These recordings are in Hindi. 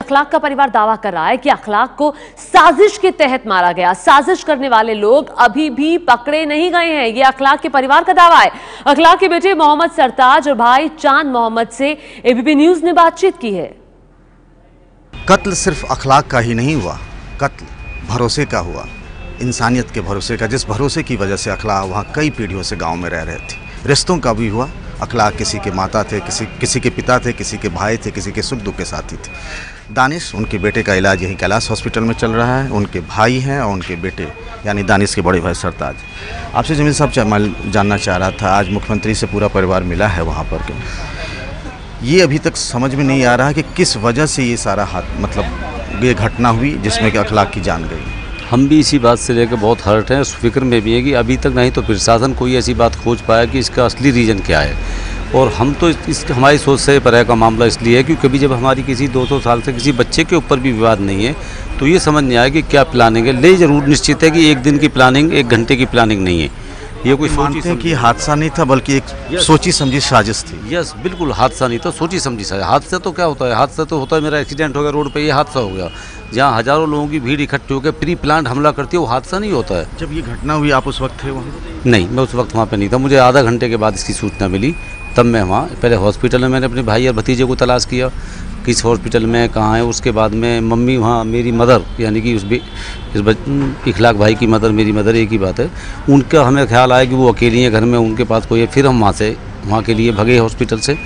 अखलाक का परिवार दावा कर रहा है कि अखलाक को साजिश के तहत मारा गया। साजिश करने वाले लोग अभी भी पकड़े नहीं गए हैं, ये अखलाक के परिवार का दावा है। अखलाक के बेटे मोहम्मद सरताज और भाई चांद मोहम्मद से एबीपी न्यूज ने बातचीत की है। कत्ल सिर्फ अखलाक का ही नहीं हुआ, कत्ल भरोसे का हुआ, इंसानियत के भरोसे का, जिस भरोसे की वजह से अखलाक वहाँ कई पीढ़ियों से गांव में रह रहे थे। रिश्तों का भी हुआ। अखलाक किसी के माता थे, किसी के पिता थे, किसी के भाई थे, किसी के सुख दुख के साथी थे। दानिश, उनके बेटे का इलाज यहीं कैलाश हॉस्पिटल में चल रहा है। उनके भाई हैं और उनके बेटे यानी दानिश के बड़े भाई सरताज। आपसे जमील साहब मैं जानना चाह रहा था, आज मुख्यमंत्री से पूरा परिवार मिला है वहाँ पर, ये अभी तक समझ में नहीं आ रहा कि किस वजह से ये सारा ये घटना हुई जिसमें कि अखलाक की जान गई। हम भी इसी बात से लेकर बहुत हर्ट हैं, उस फिक्र में भी है कि अभी तक नहीं तो प्रशासन कोई ऐसी बात खोज पाया कि इसका असली रीज़न क्या है। और हम तो हमारी सोच से परे का मामला इसलिए है क्योंकि कभी जब हमारी किसी 200 साल से किसी बच्चे के ऊपर भी विवाद नहीं है तो ये समझ नहीं आया कि क्या प्लानिंग है। ले ज़रूर निश्चित है कि एक दिन की प्लानिंग, एक घंटे की प्लानिंग नहीं है। ये कोई मानते हैं कि हादसा नहीं था बल्कि एक सोची समझी साजिश थी। यस, बिल्कुल हादसा नहीं था, सोची समझी साजिश। हादसा तो क्या होता है, हादसा तो होता है मेरा एक्सीडेंट हो गया रोड पे, ये हादसा हो गया। जहाँ हज़ारों लोगों की भीड़ इकट्ठी होकर प्री प्लान हमला करती है वो हादसा नहीं होता है। जब ये घटना हुई आप उस वक्त थे वहाँ? नहीं, मैं उस वक्त वहाँ पे नहीं था। मुझे आधा घंटे के बाद इसकी सूचना मिली, तब मैं वहाँ पहले हॉस्पिटल में मैंने अपने भाई और भतीजे को तलाश किया किस हॉस्पिटल में कहाँ है। उसके बाद में मम्मी वहाँ, मेरी मदर यानी कि इखलाक भाई की मदर, मेरी मदर, एक ही बात है, उनका हमें ख्याल आया कि वो अकेली है घर में, उनके पास कोई है। फिर हम वहाँ के लिए भगे हॉस्पिटल से।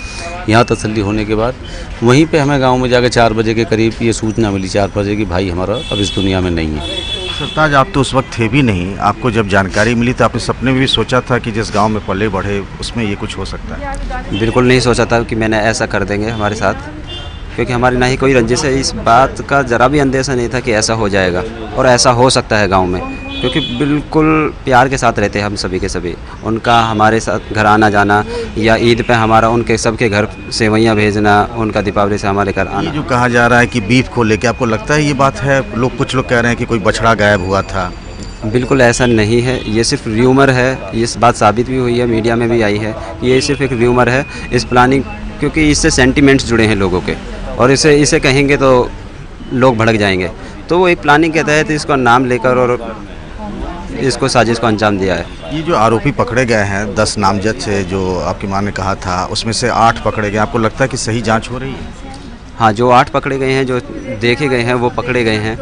यहाँ तसल्ली होने के बाद वहीं पे हमें गांव में जाकर 4 बजे के करीब ये सूचना मिली, 4 बजे कि भाई हमारा अब इस दुनिया में नहीं है। सरताज, आप तो उस वक्त थे भी नहीं, आपको जब जानकारी मिली तो आपने सपने में भी सोचा था कि जिस गांव में पले बढ़े उसमें ये कुछ हो सकता है? बिल्कुल नहीं सोचा था कि मैंने ऐसा कर देंगे हमारे साथ, क्योंकि हमारी ना ही कोई रंजिश है। इस बात का ज़रा भी अंदेशा नहीं था कि ऐसा हो जाएगा और ऐसा हो सकता है गाँव में, क्योंकि बिल्कुल प्यार के साथ रहते हैं हम सभी के सभी। उनका हमारे साथ घर आना जाना या ईद पे हमारा उनके सबके घर सेवैयाँ भेजना, उनका दीपावली से हमारे घर आना। ये जो कहा जा रहा है कि बीफ को लेके, आपको लगता है ये बात है? कुछ लोग कह रहे हैं कि कोई बछड़ा गायब हुआ था। बिल्कुल ऐसा नहीं है, ये सिर्फ र्यूमर है। इस बात साबित भी हुई है, मीडिया में भी आई है। ये सिर्फ एक र्यूमर है। इस प्लानिंग, क्योंकि इससे सेंटिमेंट्स जुड़े हैं लोगों के और इसे कहेंगे तो लोग भड़क जाएंगे। तो वो एक प्लानिंग के तहत इसका नाम लेकर और इसको साजिश को अंजाम दिया है। ये जो आरोपी पकड़े गए हैं 10 नामजद से, जो आपकी मां ने कहा था, उसमें से 8 पकड़े गए, आपको लगता है कि सही जांच हो रही है? हाँ, जो 8 पकड़े गए हैं, जो देखे गए हैं वो पकड़े गए हैं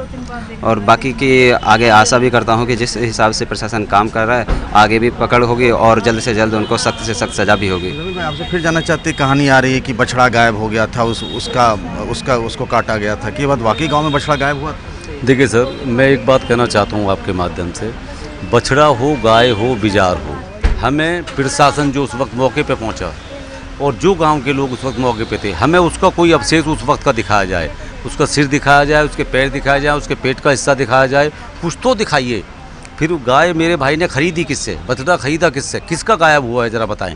और बाकी की आगे आशा भी करता हूँ कि जिस हिसाब से प्रशासन काम कर रहा है आगे भी पकड़ होगी और जल्द से जल्द उनको सख्त से सख्त सज़ा भी होगी। मैं आपसे फिर जानना चाहते, कहानी आ रही है कि बछड़ा गायब हो गया था, उसको काटा गया था, कि ये बात वाकई गाँव में बछड़ा गायब हुआ? देखिए सर, मैं एक बात कहना चाहता हूँ आपके माध्यम से, बछड़ा हो, गाय हो, बिजार हो, हमें प्रशासन जो उस वक्त मौके पे पहुंचा और जो गांव के लोग उस वक्त मौके पे थे, हमें उसका कोई अवशेष उस वक्त का दिखाया जाए, उसका सिर दिखाया जाए, उसके पैर दिखाया जाए, उसके पेट का हिस्सा दिखाया जाए, कुछ तो दिखाइए। फिर गाय मेरे भाई ने खरीदी किससे, बछड़ा खरीदा किससे, किसका गायब हुआ है ज़रा बताएं,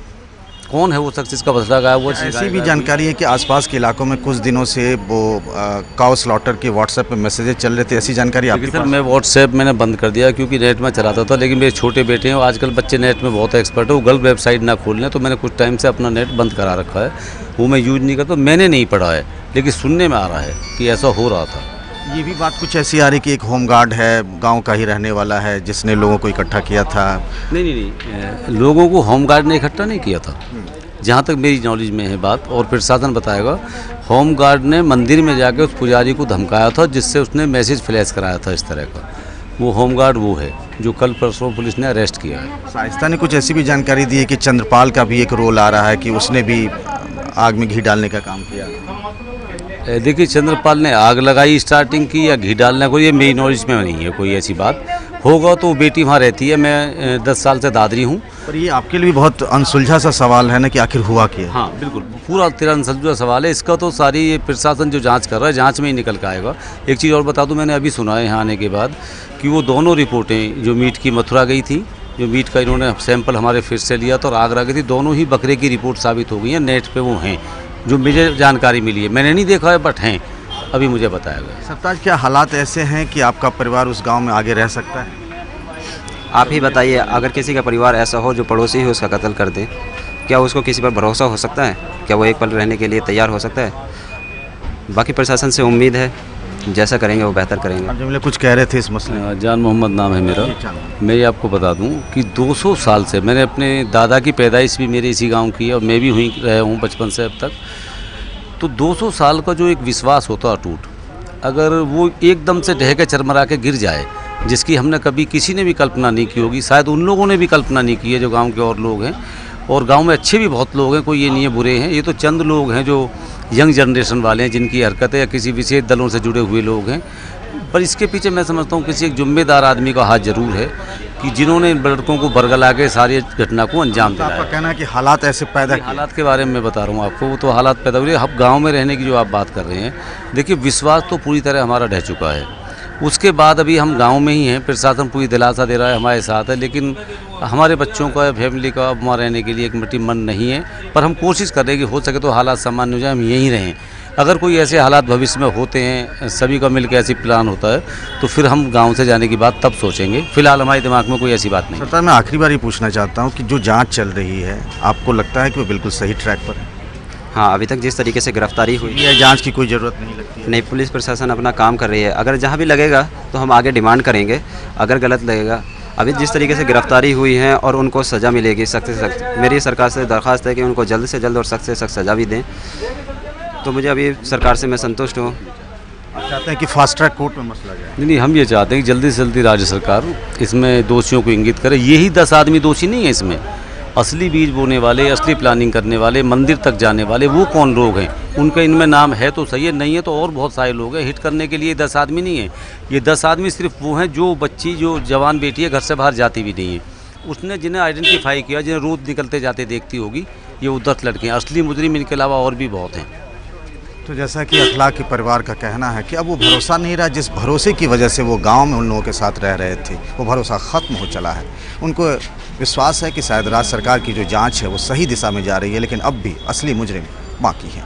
कौन है वो शख्स जिसका बछड़ा गायब हुआ? ऐसी भी जानकारी है कि आसपास के इलाकों में कुछ दिनों से वो काउ स्लॉटर के व्हाट्सएप पे मैसेजेस चल रहे थे, ऐसी जानकारी आपके पास? मैं व्हाट्सएप मैंने बंद कर दिया क्योंकि नेट में चलाता था, लेकिन मेरे छोटे बेटे हैं, आजकल बच्चे नेट में बहुत एक्सपर्ट है, वो गलत वेबसाइट ना खोल लें, तो मैंने कुछ टाइम से अपना नेट बंद करा रखा है, वो मैं यूज नहीं करता। मैंने नहीं पढ़ा है लेकिन सुनने में आ रहा है कि ऐसा हो रहा था। ये भी बात कुछ ऐसी आ रही कि एक होमगार्ड है, गांव का ही रहने वाला है, जिसने लोगों को इकट्ठा किया था। नहीं, लोगों को होमगार्ड ने इकट्ठा नहीं किया था, जहाँ तक मेरी नॉलेज में है बात, और प्रशासन बताएगा। होमगार्ड ने मंदिर में जाकर उस पुजारी को धमकाया था, जिससे उसने मैसेज फ्लैश कराया था इस तरह का। वो होमगार्ड वो है जो कल परसों पुलिस ने अरेस्ट किया है। शाइस्ता ने कुछ ऐसी भी जानकारी दी है कि चंद्रपाल का भी एक रोल आ रहा है, कि उसने भी आग में घी डालने का काम किया। देखिए, चंद्रपाल ने आग लगाई स्टार्टिंग की या घी डालने को, ये मेरी नॉलेज में नहीं है कोई ऐसी बात। होगा तो बेटी वहाँ रहती है, मैं 10 साल से दादरी हूँ। पर ये आपके लिए भी बहुत अनसुलझा सा सवाल है ना कि आखिर हुआ क्या? हाँ बिल्कुल, पूरा तेरा अनसुलझा सवाल है। इसका तो सारी ये प्रशासन जो जांच कर रहा है, जांच में ही निकल के आएगा। एक चीज़ और बता दूं, मैंने अभी सुना है यहाँ आने के बाद कि वो दोनों रिपोर्टें, जो मीट की मथुरा गई थी, जो मीट का इन्होंने सैंपल हमारे फिर से लिया था, और आगरा गई थी, दोनों ही बकरे की रिपोर्ट साबित हो गई है। नेट पर वो हैं, जो मुझे जानकारी मिली है, मैंने नहीं देखा है बट हैं, अभी मुझे बताया गया। सरताज, क्या हालात ऐसे हैं कि आपका परिवार उस गाँव में आगे रह सकता है? आप ही बताइए, अगर किसी का परिवार ऐसा हो जो पड़ोसी ही उसका कत्ल कर दे, क्या उसको किसी पर भरोसा हो सकता है? क्या वो एक पल रहने के लिए तैयार हो सकता है? बाकी प्रशासन से उम्मीद है जैसा करेंगे वो बेहतर करेंगे। आप जमीले कुछ कह रहे थे इस मसले में। जान मोहम्मद नाम है मेरा। मैं ये आपको बता दूं कि 200 साल से मैंने अपने दादा की पैदाइश भी मेरे इसी गांव की है और मैं भी रहा हूँ बचपन से अब तक। तो 200 साल का जो एक विश्वास होता है अटूट, अगर वो एकदम से ढह के चरमरा के गिर जाए, जिसकी हमने कभी किसी ने भी कल्पना नहीं की होगी, शायद उन लोगों ने भी कल्पना नहीं की है जो गाँव के और लोग हैं। और गांव में अच्छे भी बहुत लोग हैं, कोई ये नहीं है बुरे हैं। ये तो चंद लोग हैं जो यंग जनरेशन वाले हैं, जिनकी हरकतें या किसी विशेष दलों से जुड़े हुए लोग हैं। पर इसके पीछे मैं समझता हूँ किसी एक जिम्मेदार आदमी का हाथ जरूर है कि जिन्होंने इन लड़कों को बरगला के सारी घटना को अंजाम दिया। आपका कहना है कि हालात ऐसे पैदा किए। हालात के बारे में मैं बता रहा हूँ आपको, वो तो हालात पैदा हुए। अब गाँव में रहने की जो आप बात कर रहे हैं, देखिए विश्वास तो पूरी तरह हमारा ढह चुका है। उसके बाद अभी हम गांव में ही हैं, प्रशासन पूरी दिलासा दे रहा है, हमारे साथ है, लेकिन हमारे बच्चों का फैमिली का वहाँ रहने के लिए एक मिनट मन नहीं है। पर हम कोशिश कर रहे हैं कि हो सके तो हालात सामान्य हो जाए, हम यहीं रहें। अगर कोई ऐसे हालात भविष्य में होते हैं, सभी का मिलकर ऐसी प्लान होता है, तो फिर हम गाँव से जाने की बात तब सोचेंगे। फिलहाल हमारे दिमाग में कोई ऐसी बात नहीं। सरदार, मैं आखिरी बार ये पूछना चाहता हूँ कि जो जाँच चल रही है, आपको लगता है कि वो बिल्कुल सही ट्रैक पर है? हाँ, अभी तक जिस तरीके से गिरफ्तारी हुई है, जांच की कोई ज़रूरत नहीं लगती है? नहीं, पुलिस प्रशासन अपना काम कर रही है। अगर जहाँ भी लगेगा तो हम आगे डिमांड करेंगे, अगर गलत लगेगा। अभी जिस तरीके से गिरफ्तारी हुई है और उनको सज़ा मिलेगी सख्त से सख्त, मेरी सरकार से दरख्वास्त है कि उनको जल्द से जल्द और सख्त से सख्त सज़ा भी दें। तो मुझे अभी सरकार से मैं संतुष्ट हूँ। आप चाहते हैं कि फास्ट ट्रैक कोर्ट में मसला जाए? नहीं, हम ये चाहते हैं कि जल्दी से जल्दी राज्य सरकार इसमें दोषियों को इंगित करे। यही 10 आदमी दोषी नहीं है इसमें। असली बीज बोने वाले, असली प्लानिंग करने वाले, मंदिर तक जाने वाले, वो कौन लोग हैं? उनका इनमें नाम है तो सही है, नहीं है तो और बहुत सारे लोग हैं। हिट करने के लिए 10 आदमी नहीं है। ये 10 आदमी सिर्फ वो हैं जो बच्ची, जो जवान बेटी है, घर से बाहर जाती भी नहीं है। उसने जिन्हें आइडेंटिफाई किया, जिन्हें रोज़ निकलते जाते देखती होगी, ये वो 10 लड़के हैं। असली मुजरिम इनके अलावा और भी बहुत हैं। तो जैसा कि अखलाक के परिवार का कहना है कि अब वो भरोसा नहीं रहा, जिस भरोसे की वजह से वो गांव में उन लोगों के साथ रह रहे थे, वो भरोसा ख़त्म हो चला है। उनको विश्वास है कि शायद राज्य सरकार की जो जांच है वो सही दिशा में जा रही है, लेकिन अब भी असली मुजरिम बाकी हैं।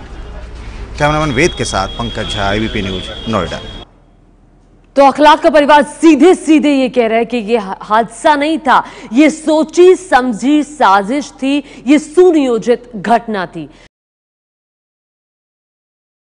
कैमरामैन वेद के साथ पंकज झा, ABP न्यूज़, नोएडा। तो अखलाक का परिवार सीधे सीधे ये कह रहा है कि ये हादसा नहीं था, ये सोची समझी साजिश थी, ये सुनियोजित घटना थी।